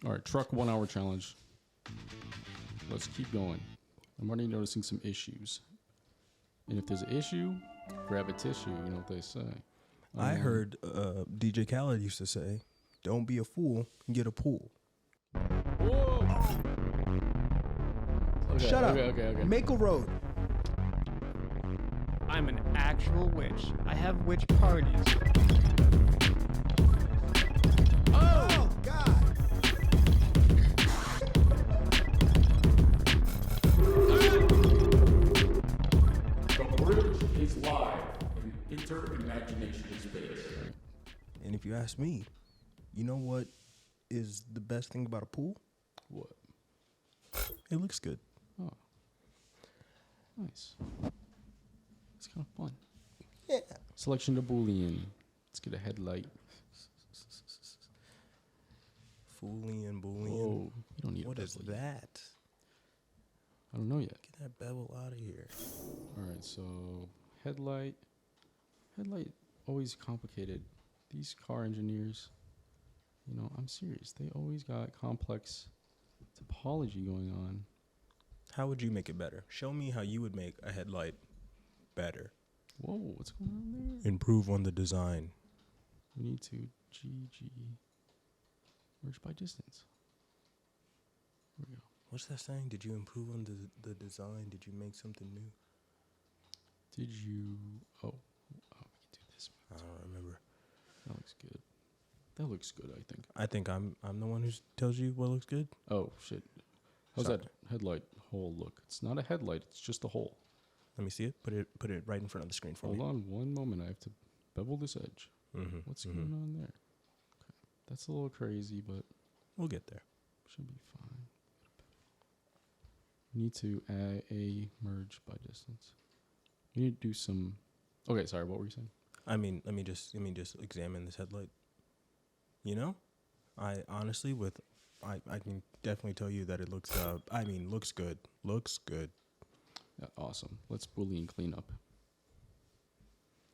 All right, truck 1 hour challenge. Let's keep going. I'm already noticing some issues. And if there's an issue, grab a tissue. You know what they say. I heard DJ Khaled used to say, "Don't be a fool, get a pool." Whoa! Okay, Shut up. Okay. Make a road. I'm an actual witch. I have witch parties. Oh God! The bridge is live. Enter imagination space. And if you ask me, you know what is the best thing about a pool? What? It looks good. Oh, nice. It's kind of fun. Yeah. Selection of Boolean. Let's get a headlight. Boolean. Whoa, you don't need What a is bevel yet. that? I don't know yet. Get that bevel out of here. All right, so headlight. Headlight, always complicated. These car engineers, you know, I'm serious. They always got complex topology going on. How would you make it better? Show me how you would make a headlight better. Whoa, what's going on there? Improve on the design. We need to GG. Merge by distance. There we go. What's that saying? Did you improve on the design? Did you make something new? Did you... Oh, we can do this. I don't remember. That looks good. That looks good, I think. I think I'm the one who tells you what looks good. Oh, shit. How's Sorry. that headlight hole look? It's not a headlight. It's just a hole. Let me see it. Put it right in front of the screen for Hold me. on one moment. I have to bevel this edge. Mm-hmm. What's going on there? Okay. That's a little crazy, but We'll get there. should be fine. We need to add a merge by distance. We need to do some... Okay, sorry, what were you saying? I mean, let me just examine this headlight. You know, I honestly I can definitely tell you that it looks looks good. Looks good. Yeah, awesome. Let's Boolean clean up.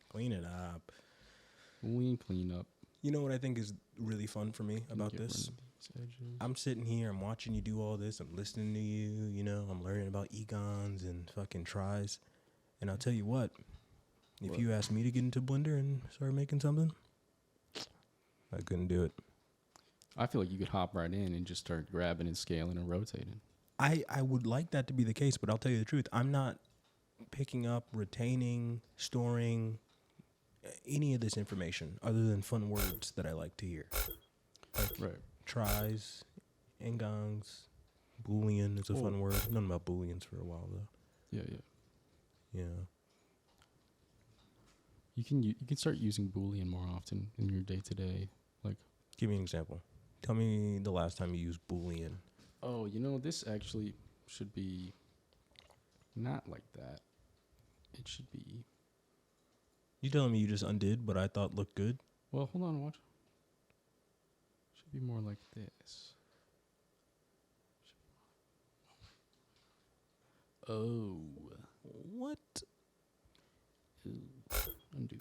Clean it up. Boolean clean up. You know what I think is really fun for me about Get rid this? of these edges. I'm sitting here, I'm watching you do all this, I'm listening to you, you know, I'm learning about egons and fucking tries. And I'll tell you what, if you asked me to get into Blender and start making something, I couldn't do it. I feel like you could hop right in and just start grabbing and scaling and rotating. I would like that to be the case, but I'll tell you the truth. I'm not picking up, retaining, storing any of this information other than fun words that I like to hear. Like Right. tries, engongs, Boolean is a fun word. I've known about Booleans for a while, though. Yeah. Yeah. You can start using Boolean more often in your day-to-day. Like, Give me an example. Tell me the last time you used Boolean. oh, this actually should be not like that. It should be... You telling me you just undid what I thought looked good? Well, hold on, watch. Should be more like this. Oh. What? Ooh. Undo.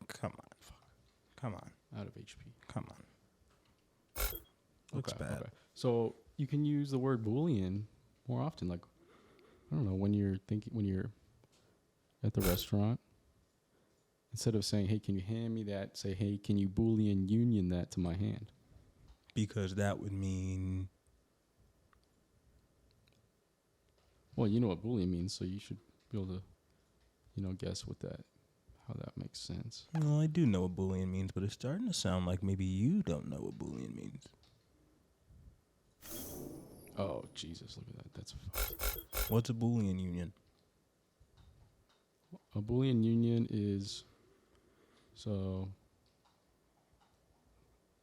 Come on. Fuck. Come on. Out of HP. Come on. Looks bad. Okay. So you can use the word Boolean more often. Like, I don't know, when you're at the restaurant, instead of saying, hey, can you hand me that? Say, hey, can you Boolean union that to my hand? Because that would mean... Well, you know what Boolean means, so you should be able to, guess how that makes sense. Well, I do know what Boolean means, but it's starting to sound like maybe you don't know what Boolean means. Oh, Jesus, look at that. That's fucked. What's a Boolean union? A Boolean union is, so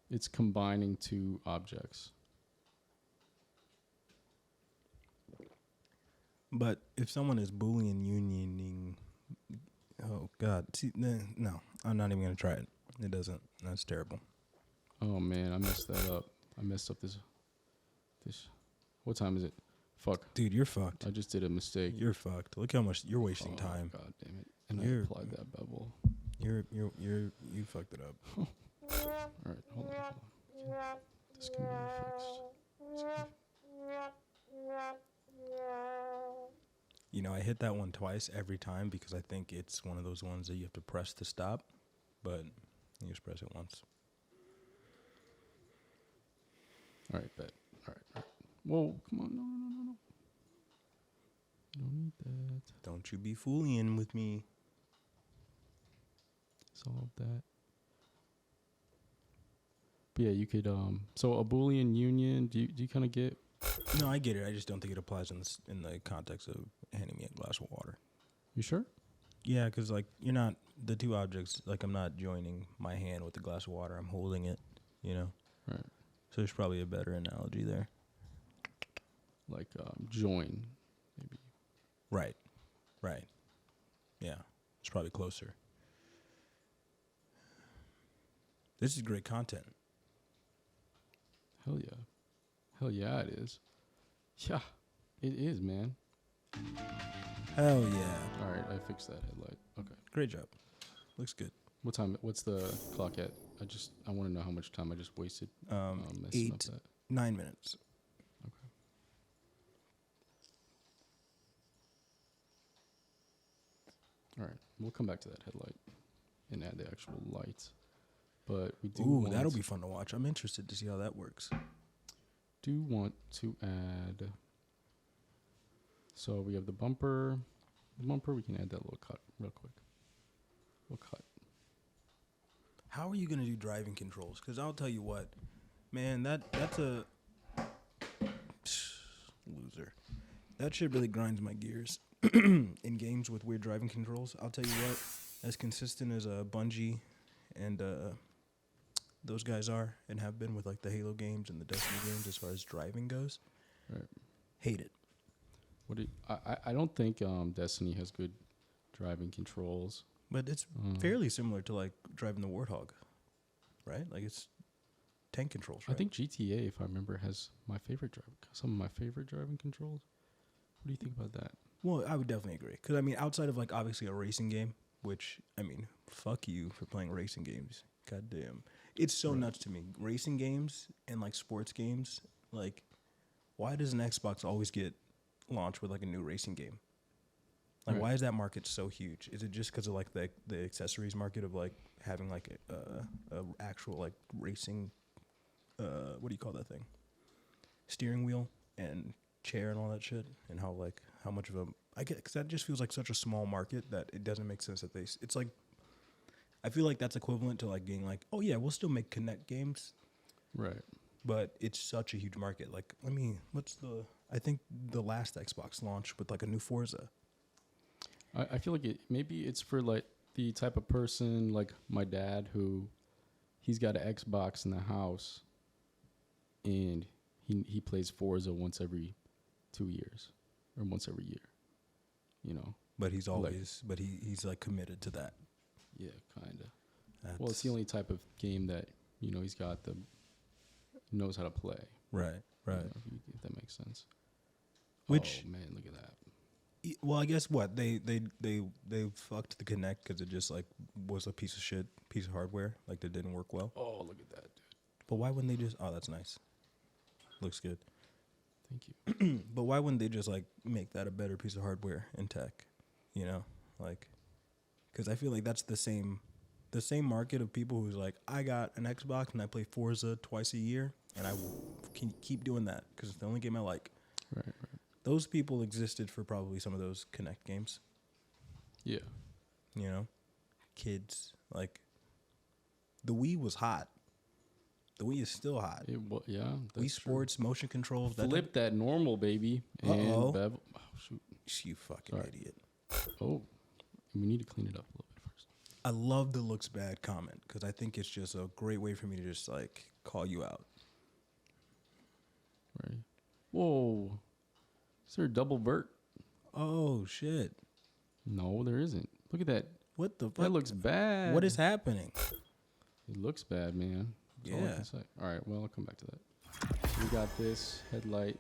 it's combining two objects. But if someone is Boolean unioning... Oh, God. See, no, I'm not even going to try it. It doesn't. That's terrible. Oh, man, I messed that up. I messed up this. What time is it? Fuck. Dude, you're fucked. I just did a mistake. You're fucked. Look how much you're wasting time. God damn it. And I applied that bevel. You fucked it up. All right, hold on. This can be fixed. You know, I hit that one twice every time because I think it's one of those ones that you have to press to stop, but you just press it once. All right, bet. All right. Whoa, come on. No. You don't need that. Don't you be fooling with me. Solve that. But yeah, you could so a Boolean union, do you kind of get? No, I get it. I just don't think it applies in the context of handing me a glass of water. You sure? Yeah, because, like, you're not, the two objects, like, I'm not joining my hand with the glass of water. I'm holding it, you know? Right. So there's probably a better analogy there. Like join, maybe. Right. Yeah, it's probably closer. This is great content. Hell yeah. Hell yeah, it is. Yeah, it is, man. Hell yeah. All right, I fixed that headlight. Okay. Great job. Looks good. What time? What's the clock at? I want to know how much time I just wasted messing up that. 9 minutes. Okay. All right, we'll come back to that headlight and add the actual lights. But we do. Ooh, that'll be fun to watch. I'm interested to see how that works. Do want to add. So we have the bumper. The bumper, we can add that little cut real quick. Little cut. How are you going to do driving controls? Because I'll tell you what, man, that's a loser. That shit really grinds my gears. In games with weird driving controls, I'll tell you what, as consistent as Bungie and those guys are and have been with, like, the Halo games and the Destiny games as far as driving goes, Right. hate it. I don't think Destiny has good driving controls. But it's fairly similar to, like, driving the Warthog, right? Like, it's tank controls, right? I think GTA, if I remember, has some of my favorite driving controls. What do you think about that? Well, I would definitely agree. Because, I mean, outside of, like, obviously a racing game, which, I mean, fuck you for playing racing games. God damn. It's so nuts to me. Racing games and, like, sports games, like, why does an Xbox always get launched with, like, a new racing game? Like, why is that market so huge? Is it just because of, like, the accessories market of, like, having, like, a actual, like, racing, what do you call that thing? Steering wheel and chair and all that shit? And how much of a, I get, because that just feels like such a small market that it doesn't make sense that it's like, I feel like that's equivalent to, like, being like, oh, yeah, we'll still make Kinect games. Right. But it's such a huge market. Like, I think the last Xbox launched with, like, a new Forza. I feel like maybe it's for, like, the type of person like my dad who he's got an Xbox in the house and he plays Forza once every 2 years or once every year, you know. But he's always, he's like committed to that. Yeah, kind of. Well, it's the only type of game that, you know, he's got knows how to play. Right. You know, if that makes sense. Which, oh man, look at that. Well, I guess what they fucked the Kinect because it just, like, was a piece of hardware, like, that didn't work well. Oh, look at that, dude. But why wouldn't they just? Oh, that's nice. Looks good. Thank you. But why wouldn't they just, like, make that a better piece of hardware in tech? You know, like, because I feel like that's the same market of people who's like, I got an Xbox and I play Forza twice a year and I can keep doing that because it's the only game I like. Right. Those people existed for probably some of those Kinect games. Yeah. You know, kids, like, the Wii was hot. The Wii is still hot. Yeah. Wii Sports, motion controls. Flip that normal, baby. Uh-oh. And bevel. Oh, shoot. You fucking idiot. Oh, we need to clean it up a little bit first. I love the looks bad comment because I think it's just a great way for me to just, like, call you out. Right. Whoa. Is there a double vert? Oh, shit. No, there isn't. Look at that. What the fuck? That looks bad. What is happening? It looks bad, man. That's all I can say. All right, well, I'll come back to that. We got this headlight.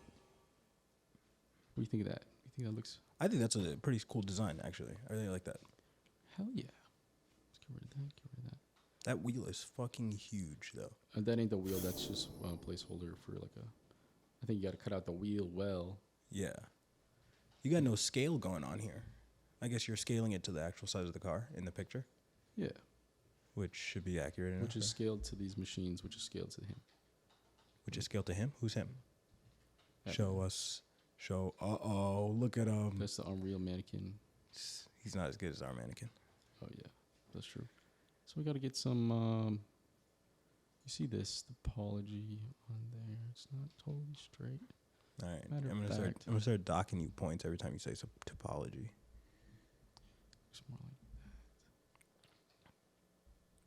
What do you think of that? You think that looks... I think that's a pretty cool design, actually. I really like that. Hell yeah. Let's get rid of that. That wheel is fucking huge, though. That ain't the wheel. That's just a placeholder for like a. I think you got to cut out the wheel well. Yeah. You got no scale going on here. I guess you're scaling it to the actual size of the car in the picture, Yeah, which should be accurate enough. which is scaled to these machines, which is scaled to him. Which is scaled to him? Who's him? That Show man. us. Show. Uh-oh, look at him. That's the Unreal mannequin. He's not as good as our mannequin. Oh yeah, that's true. So we got to get some. You see this topology on there? It's not totally straight. All right. Matter I'm of gonna fact. start docking you points every time you say topology. It's more like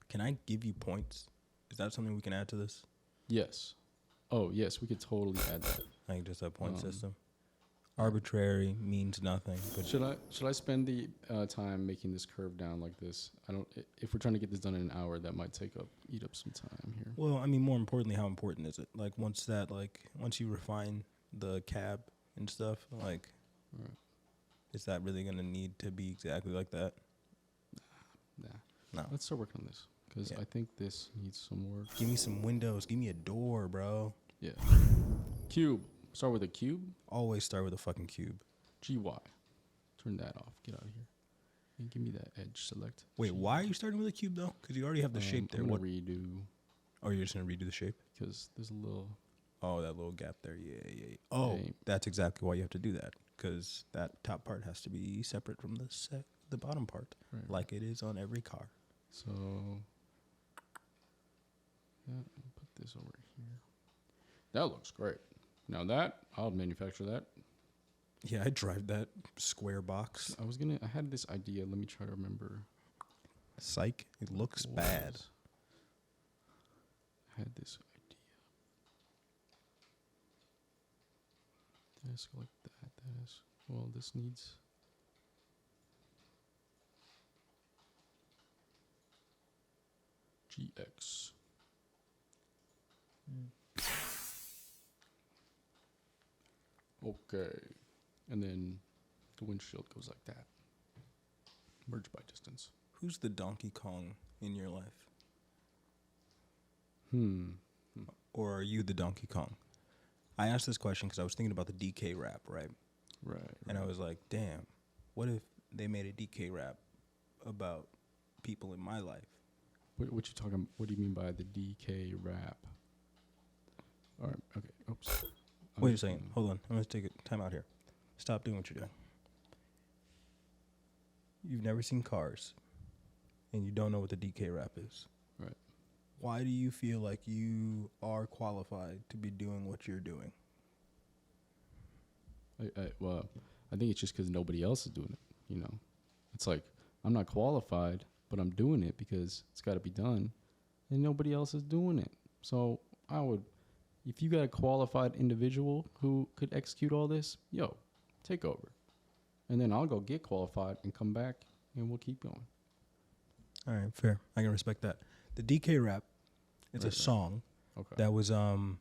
Can I give you points? Is that something we can add to this? yes. Oh yes, we could totally add that. Like just a point Um, system? Arbitrary means nothing. But Should I spend the time making this curve down like this? I don't. If we're trying to get this done in an hour, that might eat up some time here. well, I mean, more importantly, how important is it? Like once you refine the cab and stuff, like, Right. is that really gonna need to be exactly like that? Nah. No. Let's start working on this because Yeah. I think this needs some work. Give me some windows. Give me a door, bro. Yeah. Cube. Start with a cube. Always start with a fucking cube. GY. Turn that off. Get out of here. And give me that edge select. Wait, GY. why are you starting with a cube though? Because you already have the shape there. I'm What? gonna redo Oh, you're just gonna redo the shape? because there's a little. Oh, that little gap there. Yeah. Oh, Yeah. that's exactly why you have to do that. Because that top part has to be separate from the bottom part, Right, like it is on every car. So. Yeah, I'll put this over here. That looks great. Now that I'll manufacture that. Yeah, I drive that square box. I had this idea. Let me try to remember. Psych. It looks what bad. was- I had this idea. This like that. That is. Well, this needs. GX. Okay. And then the windshield goes like that. Merge by distance. Who's the Donkey Kong in your life? Or are you the Donkey Kong? I asked this question because I was thinking about the DK rap, right? Right. And I was like, damn, what if they made a DK rap about people in my life? What you talking? What do you mean by the DK rap? All right. Okay. Oops. Wait a second. Hold on. I'm going to take a time out here. Stop doing what you're doing. You've never seen Cars, and you don't know what the DK rap is. Right. Why do you feel like you are qualified to be doing what you're doing? Well, I think it's just because nobody else is doing it. You know, it's like I'm not qualified, but I'm doing it because it's got to be done, and nobody else is doing it. So I would, if you got a qualified individual who could execute all this, yo, take over, and then I'll go get qualified and come back, and we'll keep going. All right, fair. I can respect that. The DK rap is a Right. song Okay. that was a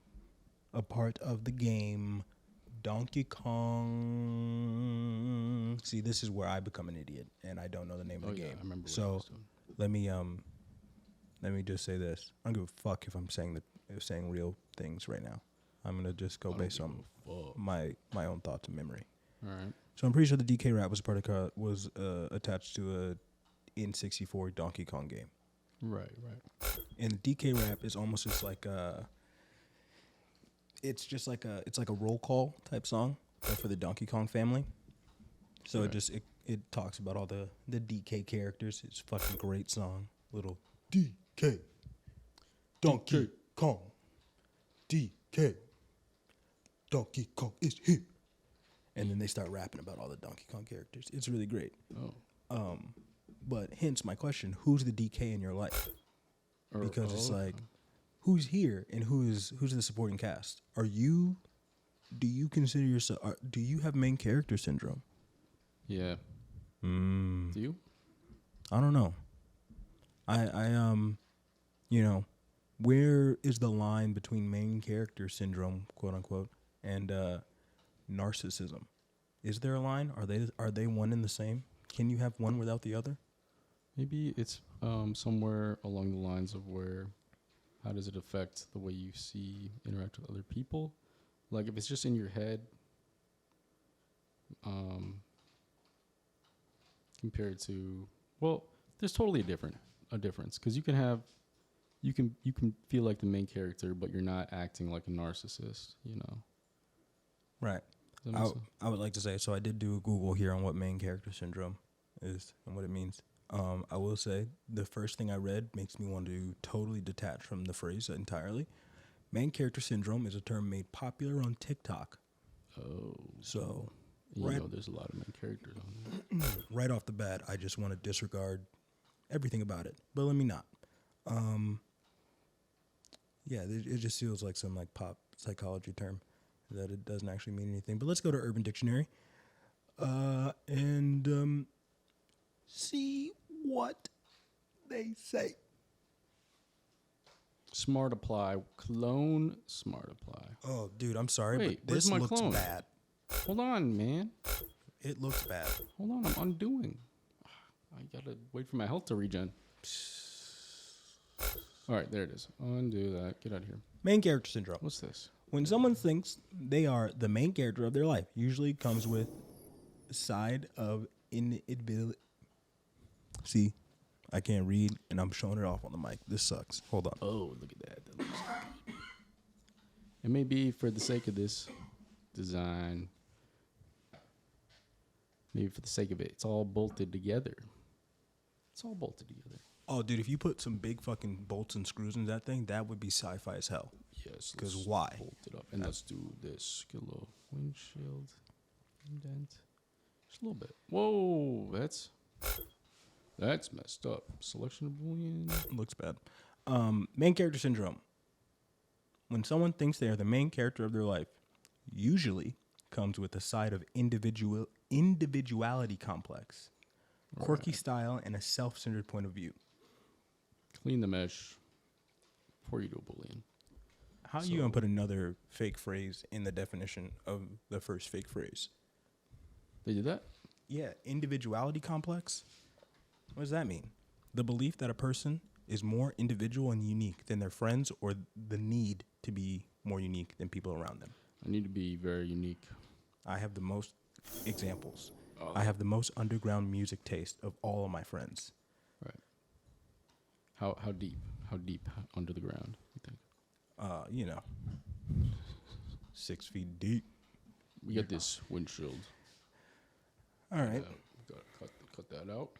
part of the game Donkey Kong. See, this is where I become an idiot and I don't know the name of the game. I remember. What I So was doing. let me just say this. I don't give a fuck if I'm saying real things right now. I'm gonna just go I don't based give on a fuck. my own thoughts and memory. All right. So I'm pretty sure the DK rap was attached to a N64 Donkey Kong game. Right. And the DK rap is almost just like it's like a roll call type song, but for the Donkey Kong family. So Right. it talks about all the DK characters. It's a fucking great song. Little DK Donkey Kong. DK Donkey Kong is here. And then they start rapping about all the Donkey Kong characters. It's really great. Oh. But hence my question, who's the DK in your life? Or- Because it's oh, like, who's here and who's the supporting cast? Do you consider yourself, do you have main character syndrome? Yeah. Mm, Do you? I don't know. Where is the line between main character syndrome, quote unquote, and narcissism? Is there a line? Are they one and the same? Can you have one without the other? Maybe it's somewhere along the lines of where, how does it affect the way you see interact with other people? Like if it's just in your head, compared to, well, there's totally a difference because you can feel like the main character, but you're not acting like a narcissist. You know. Right. Does that make sense? I would like to say, so I did do a Google here on what main character syndrome is and what it means. I will say the first thing I read makes me want to totally detach from the phrase entirely. Main character syndrome is a term made popular on TikTok. Oh, So, you right. know, there's a lot of main characters on there. Right off the bat, I just want to disregard everything about it. But let me not. Yeah, it just feels like some like pop psychology term that it doesn't actually mean anything. But let's go to Urban Dictionary and see what they say. Smart apply, clone, smart apply. Oh, dude, I'm sorry, Wait, but where's this my looks clone? bad. Hold on, man. It looks bad. Hold on, I'm undoing. I gotta wait for my health to regen. All right, there it is. Undo that. Get out of here. Main character syndrome. What's this? When someone thinks they are the main character of their life, usually comes with a side of inability. See, I can't read, and I'm showing it off on the mic. This sucks. Hold on. Oh, look at that. That looks good. It may be for the sake of this design. Maybe for the sake of it. It's all bolted together. It's all bolted together. Oh, dude, if you put some big fucking bolts and screws in that thing, that would be sci-fi as hell. Yes. 'Cause let's why? Bolt it up. And let's do this. Get a little windshield indent. Just a little bit. Whoa, that's messed up. Selection of Boolean. Looks bad. Main character syndrome. When someone thinks they are the main character of their life, usually comes with a side of individuality complex, quirky style, and a self-centered point of view. Clean the mesh before you do a Boolean. How are you gonna put another fake phrase in the definition of the first fake phrase? They did that? Yeah, individuality complex. What does that mean? The belief that a person is more individual and unique than their friends, or the need to be more unique than people around them. I need to be very unique. I have the most examples. Oh. I have the most underground music taste of all of my friends. Right. How deep? How deep under the ground, you think? 6 feet deep. We got this windshield. All right. Gotta cut that out.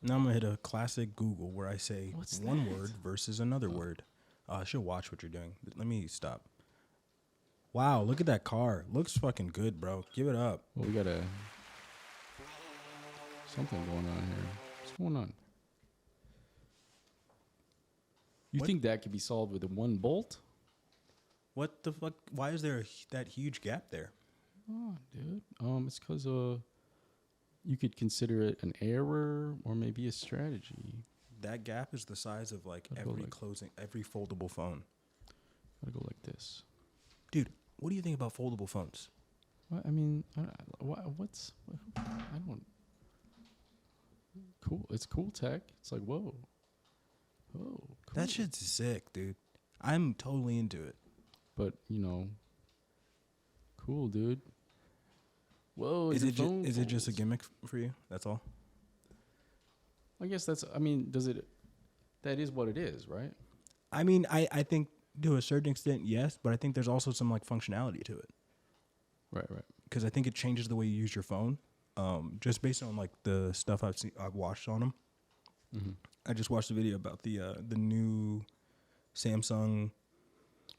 Now I'm gonna hit a classic Google where I say What's one that? word versus another word. I should watch what you're doing. Let me stop. Wow, look at that car. Looks fucking good, bro. Give it up. Well, we got something going on here. What's going on? You What? think that could be solved with one bolt? What the fuck? Why is there that huge gap there? Oh, dude. It's because you could consider it an error or maybe a strategy. That gap is the size of like Gotta go every like- every foldable phone. Gotta go like this. Dude, what do you think about foldable phones? What? I mean, I don't. Cool. It's cool tech. It's like whoa. Cool. That shit's sick, dude. I'm totally into it. But cool, dude. Whoa. Is your it phone is it just a folds. gimmick for you? That's all. I guess that's. I mean, does it? That is what it is, right? I mean, I think to a certain extent, yes, but I think there's also some like functionality to it Right. because I think it changes the way you use your phone. Just based on like the stuff I've watched on them. Mm-hmm. I just watched a video about the new Samsung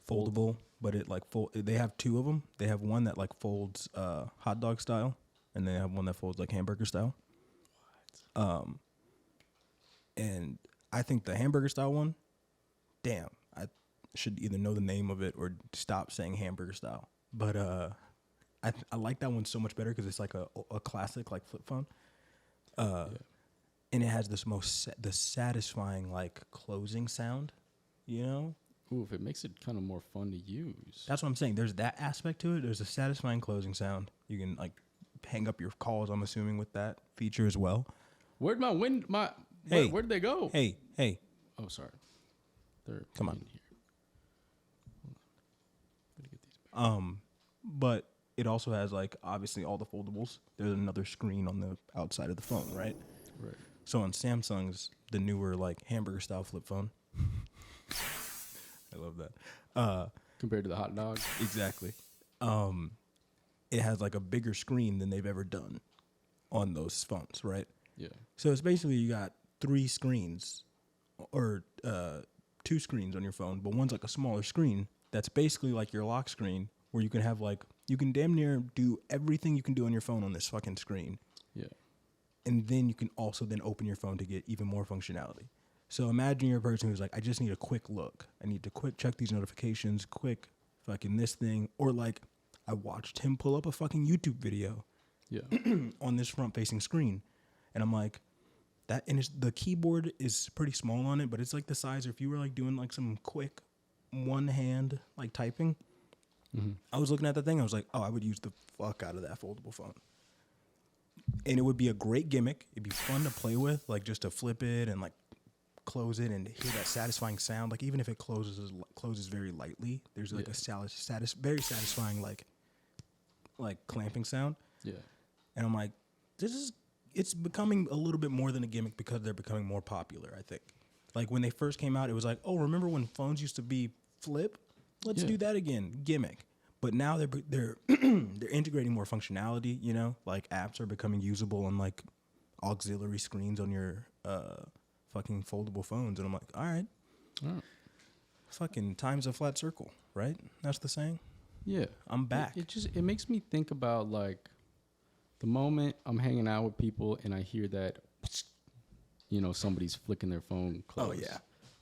foldable, but it like they have two of them. They have one that like folds hot dog style, and they have one that folds like hamburger style. And I think the hamburger style one, damn, I should either know the name of it or stop saying hamburger style. But I like that one so much better because it's like a classic like flip phone. And it has this the satisfying like closing sound, you know? Ooh, if it makes it kind of more fun to use. That's what I'm saying. There's that aspect to it. There's a satisfying closing sound. You can like hang up your calls, I'm assuming, with that feature as well. Where'd my wind? Hey. Where'd they go? Hey. Oh, sorry. They're Come on. in here. Hold on. Gotta get these back. But it also has like obviously all the foldables. There's another screen on the outside of the phone, right? Right. So on Samsung's, the newer like hamburger style flip phone. I love that. Compared to the hot dog. Exactly. It has like a bigger screen than they've ever done on those phones, right? Yeah. So it's basically you got 3 screens or 2 screens on your phone, but one's like a smaller screen that's basically like your lock screen where you can have like, you can damn near do everything you can do on your phone on this fucking screen. Yeah. And then you can also then open your phone to get even more functionality. So imagine you're a person who's like, I just need a quick look. I need to quick check these notifications, quick fucking this thing. Or like, I watched him pull up a fucking YouTube video Yeah. on this front-facing screen. And I'm like, that, and the keyboard is pretty small on it, but it's like the size, or if you were like doing like some quick one-hand like typing, I was looking at the thing, I was like, oh, I would use the fuck out of that foldable phone. And it would be a great gimmick. It'd be fun to play with, like just to flip it and like close it and hear that satisfying sound. Like even if it closes very lightly, there's like a very satisfying like clamping sound. Yeah. And I'm like, it's becoming a little bit more than a gimmick because they're becoming more popular, I think. Like when they first came out, it was like, oh, remember when phones used to be flip? Let's do that again, gimmick. But now they're they're integrating more functionality, you know? Like apps are becoming usable on like auxiliary screens on your fucking foldable phones. And I'm like, all right. Fucking time's a flat circle, right? That's the saying? Yeah. I'm back. It makes me think about like the moment I'm hanging out with people and I hear that, you know, somebody's flicking their phone close. Oh yeah.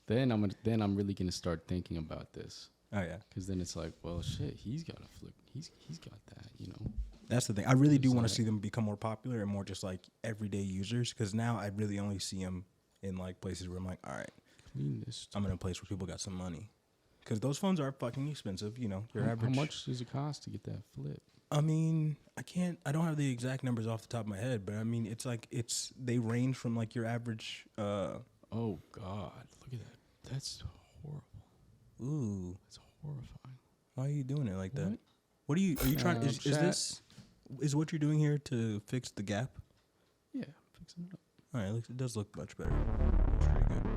Then I'm really gonna start thinking about this. Oh yeah. Because then it's like, well, shit, he's got a flick. He's got that, you know. That's the thing. I really do want to see them become more popular and more just like everyday users. Because now I really only see them in like places where I'm like, all right, Clean this. I'm in a place where people got some money. Because those phones are fucking expensive, you know. Your How average. much does it cost to get that flip? I mean, I don't have the exact numbers off the top of my head, but I mean, they range from like your average. Oh God, look at that. That's horrible. Ooh, That's horrifying. why are you doing it like that? What? Are you trying? Chat. Is what you're doing here to fix the gap? Yeah, fixing it up. All right, it does look much better. Looks pretty good.